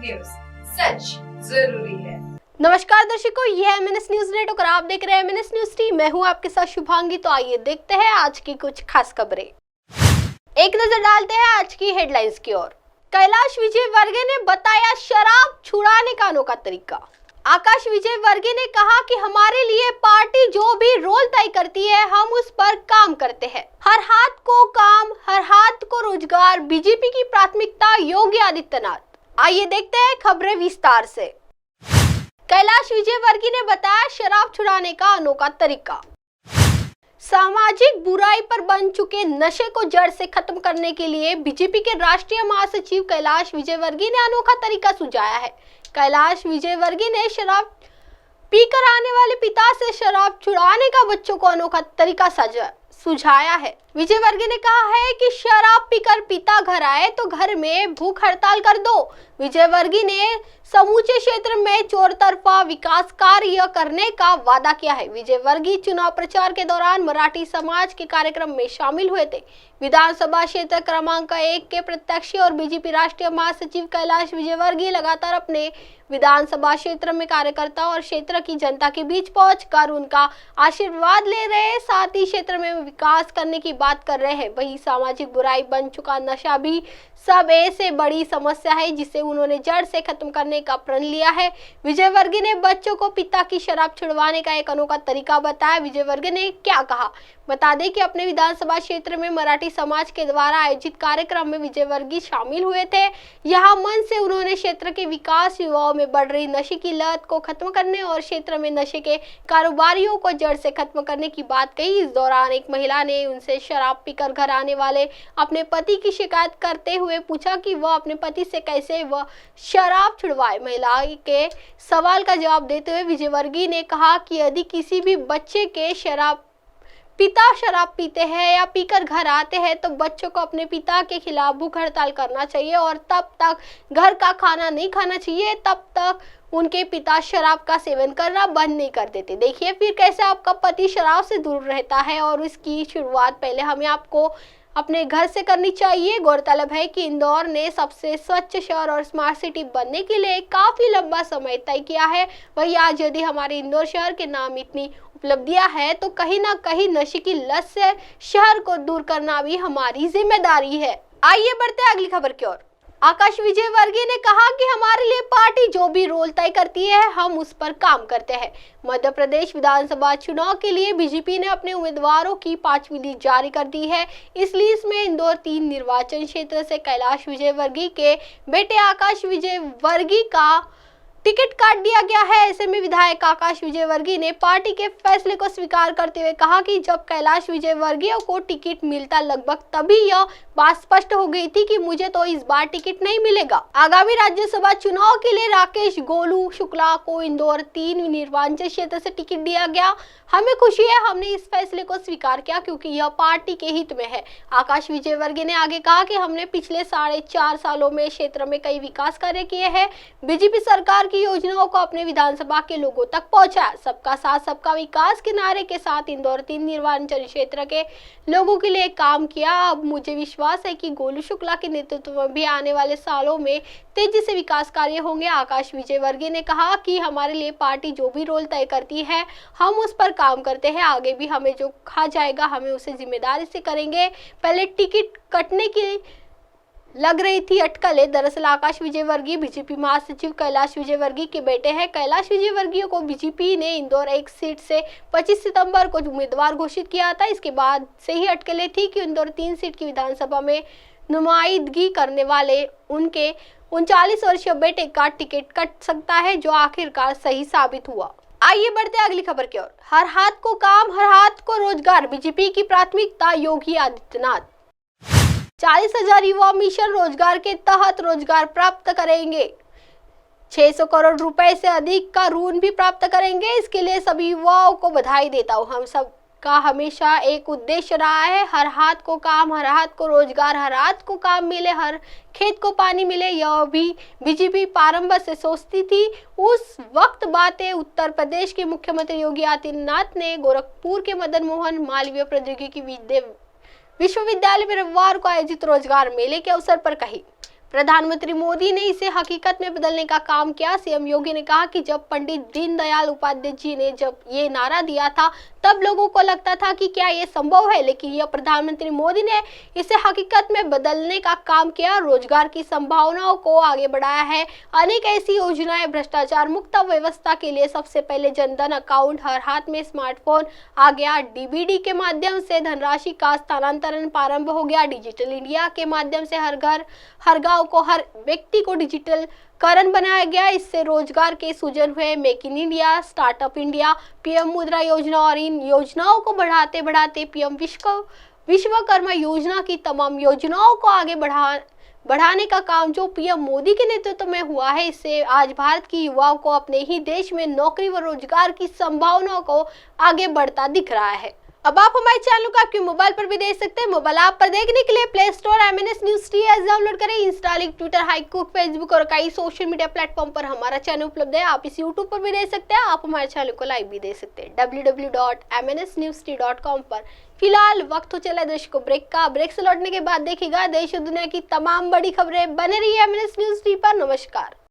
News, सच जरूरी है। नमस्कार दर्शकों, यह है एमएनएस न्यूज नेटवर्क और आप देख रहे हैं एमएनएस न्यूज टीम। मैं हूं आपके साथ शुभांगी। तो आइए देखते हैं आज की कुछ खास खबरें। एक नजर डालते हैं आज की हेडलाइंस की ओर। कैलाश विजयवर्गीय ने बताया शराब छुड़ाने का अनोखा तरीका। आकाश विजयवर्गीय ने कहा कि हमारे लिए पार्टी जो भी रोल तय करती है हम उस पर काम करते हैं। हर हाथ को काम, हर हाथ को रोजगार, बीजेपी की प्राथमिकता योगी आदित्यनाथ। आइए देखते हैं खबरें विस्तार से। कैलाश विजयवर्गीय ने बताया शराब छुड़ाने का अनोखा तरीका। सामाजिक बुराई पर बन चुके नशे को जड़ से खत्म करने के लिए बीजेपी के राष्ट्रीय महासचिव कैलाश विजयवर्गीय ने अनोखा तरीका सुझाया है। कैलाश विजयवर्गीय ने शराब पीकर आने वाले पिता से शराब छुड़ाने का बच्चों को अनोखा तरीका सुझाया है। विजयवर्गीय ने कहा है कि शराब पीकर पिता घर आए तो घर में भूख हड़ताल कर दो। विजयवर्गीय ने समूचे क्षेत्र में चौतरफा विकास कार्य करने का वादा किया है। विजयवर्गीय चुनाव प्रचार के दौरान मराठी समाज के कार्यक्रम में शामिल हुए थे। विधानसभा क्षेत्र क्रमांक 1 के प्रत्याशी और बीजेपी राष्ट्रीय महासचिव कैलाश विजयवर्गीय लगातार अपने विधानसभा क्षेत्र में कार्यकर्ता और क्षेत्र की जनता के बीच पहुंचकर उनका आशीर्वाद ले रहे हैं। साथ ही क्षेत्र में विकास करने की बात कर रहे हैं। वही सामाजिक बुराई बन चुका नशा भी सब ऐसे बड़ी समस्या है जिसे उन्होंने जड़ से खत्म करने का प्रण लिया है। विजयवर्गीय ने बच्चों को पिता की शराब छुड़वाने का एक अनोखा तरीका बताया। विजयवर्गीय ने क्या कहा, बता दें कि अपने विधानसभा क्षेत्र में मराठी समाज के द्वारा आयोजित कार्यक्रम में विजयवर्गीय शामिल हुए थे। यहाँ मंच से उन्होंने क्षेत्र के विकास, युवाओं में बढ़ रही नशे की लत को खत्म करने और क्षेत्र में नशे के कारोबारियों को जड़ से खत्म करने की बात कही। इस दौरान एक महिला ने उनसे शराब पीकर घर आने वाले अपने पति की शिकायत करते हुए पूछा कि वह अपने पति से कैसे वह शराब छुड़वाए। महिला के सवाल का जवाब देते हुए विजयवर्गीय ने कहा कि यदि किसी भी बच्चे के पिता शराब पीते हैं या पीकर घर आते हैं तो बच्चों को अपने पिता के खिलाफ भूख हड़ताल करना चाहिए और तब तक घर का खाना नहीं खाना चाहिए तब तक उनके पिता शराब का सेवन करना बंद नहीं कर देते। देखिए फिर कैसे आपका पति शराब से दूर रहता है और इसकी शुरुआत पहले हमें आपको अपने घर से करनी चाहिए। गौरतलब है कि इंदौर ने सबसे स्वच्छ शहर और स्मार्ट सिटी बनने के लिए काफी लंबा समय तय किया है। वही आज यदि हमारे इंदौर शहर के नाम इतनी उपलब्धियां हैं तो कहीं ना कहीं नशे की लत से शहर को दूर करना भी हमारी जिम्मेदारी है। आइए बढ़ते हैं अगली खबर की ओर। आकाश विजयवर्गीय ने कहा कि हमारे लिए पार्टी जो भी रोल तय करती है हम उस पर काम करते हैं। मध्य प्रदेश विधानसभा चुनाव के लिए बीजेपी ने अपने उम्मीदवारों की 5वीं लिस्ट जारी कर दी है। इस लिस्ट में इंदौर 3 निर्वाचन क्षेत्र से कैलाश विजयवर्गीय के बेटे आकाश विजयवर्गीय का टिकट काट दिया गया है। ऐसे में विधायक आकाश विजयवर्गीय ने पार्टी के फैसले को स्वीकार करते हुए कहा कि जब कैलाश विजयवर्गीय को टिकट मिलता लगभग तभी यह बात स्पष्ट हो गई थी कि मुझे तो इस बार टिकट नहीं मिलेगा। आगामी राज्यसभा चुनाव के लिए राकेश गोलू शुक्ला को इंदौर 3 निर्वाचन क्षेत्र से टिकट दिया गया। हमें खुशी है हमने इस फैसले को स्वीकार किया क्योंकि यह पार्टी के हित में है। आकाश विजयवर्गीय ने आगे कहा कि हमने पिछले 4.5 सालों में क्षेत्र में कई विकास कार्य किए हैं। बीजेपी सरकार की योजनाओं को अपने विधानसभा के लोगों तक पहुंचाया। सबका साथ सबका विकास के नारे के साथ इंदौर 3 निर्वाचन क्षेत्र के लोगों के लिए काम किया। अब मुझे विश्वास है कि गोलू शुक्ला के नेतृत्व में भी आने वाले सालों में तेजी से विकास कार्य होंगे। आकाश विजयवर्गीय ने कहा कि हमारे लिए पार्टी जो भी रोल तय करती है हम उस पर काम करते हैं। आगे भी हमें जो कहा जाएगा हमें उसे जिम्मेदारी से करेंगे। पहले टिकट कटने की लग रही थी अटकलें। दरअसल आकाश विजयवर्गीय बीजेपी महासचिव कैलाश विजयवर्गीय के बेटे हैं। कैलाश विजयवर्गीय को बीजेपी ने इंदौर 1 सीट से 25 सितंबर को उम्मीदवार घोषित किया था। इसके बाद से ही अटकलें थी कि इंदौर 3 सीट की विधानसभा में नुमाइंदगी करने वाले उनके 39 वर्षीय बेटे का टिकट कट सकता है, जो आखिरकार सही साबित हुआ। आइए बढ़ते अगली खबर की ओर। हर हाथ को काम, हर हाथ को रोजगार, बीजेपी की प्राथमिकता योगी आदित्यनाथ। 40,000 युवा मिशन रोजगार के तहत रोजगार प्राप्त करेंगे। 600 करोड़ रुपए से अधिक का ऋण भी प्राप्त करेंगे। इसके लिए सभी युवाओं को बधाई देता हूँ। हम सब का हमेशा एक उद्देश्य रहा है, हर हाथ को काम, हर हाथ को रोजगार, हर हाथ को काम मिले, हर खेत को पानी मिले। यह भी बीजेपी प्रारंभ से सोचती थी। उस वक्त बातें उत्तर प्रदेश के मुख्यमंत्री योगी आदित्यनाथ ने गोरखपुर के मदन मोहन मालवीय प्रौद्योगिकी विश्वविद्यालय में रविवार को आयोजित रोजगार मेले के अवसर पर कही। प्रधानमंत्री मोदी ने इसे हकीकत में बदलने का काम किया। सीएम योगी ने कहा कि जब पंडित दीनदयाल उपाध्याय जी ने जब ये नारा दिया था तब लोगों को लगता था कि क्या ये संभव है, लेकिन यह प्रधानमंत्री मोदी ने इसे हकीकत में बदलने का काम किया। रोजगार की संभावनाओं को आगे बढ़ाया है। अनेक ऐसी योजनाएं, भ्रष्टाचार मुक्त व्यवस्था के लिए सबसे पहले जनधन अकाउंट, हर हाथ में स्मार्टफोन आ गया, डीबीडी के माध्यम से धनराशि का स्थानांतरण प्रारंभ हो गया, डिजिटल इंडिया के माध्यम से हर घर हर गांव को, हर व्यक्ति को डिजिटल करण बनाया गया। इससे रोजगार के सृजन हुए। Make in India, startup India, PM मुद्रा योजना और इन योजनाओं को बढ़ाते बढ़ाते पीएम विश्वकर्मा योजना की तमाम योजनाओं को आगे बढ़ाने का काम जो पीएम मोदी के नेतृत्व में हुआ है, इससे आज भारत की युवाओं को अपने ही देश में नौकरी व रोजगार की संभावनाओं को आगे बढ़ता दिख रहा है। अब आप हमारे चैनल को आपके मोबाइल पर भी देख सकते हैं। मोबाइल ऐप पर देखने के लिए play store MNS News T download करें। इंस्टा, ट्विटर, हाइकूक, फेसबुक और कई सोशल मीडिया प्लेटफॉर्म पर हमारा चैनल उपलब्ध है। आप इस यूट्यूब पर भी देख सकते हैं। आप हमारे चैनल को लाइव भी देख सकते हैं www.mnsnewst.com पर। फिलहाल वक्त हो चला दर्शकों ब्रेक का। ब्रेक से लौटने के बाद देखिएगा देश और दुनिया की तमाम बड़ी खबरें। बने रहिए MNS News T पर। नमस्कार।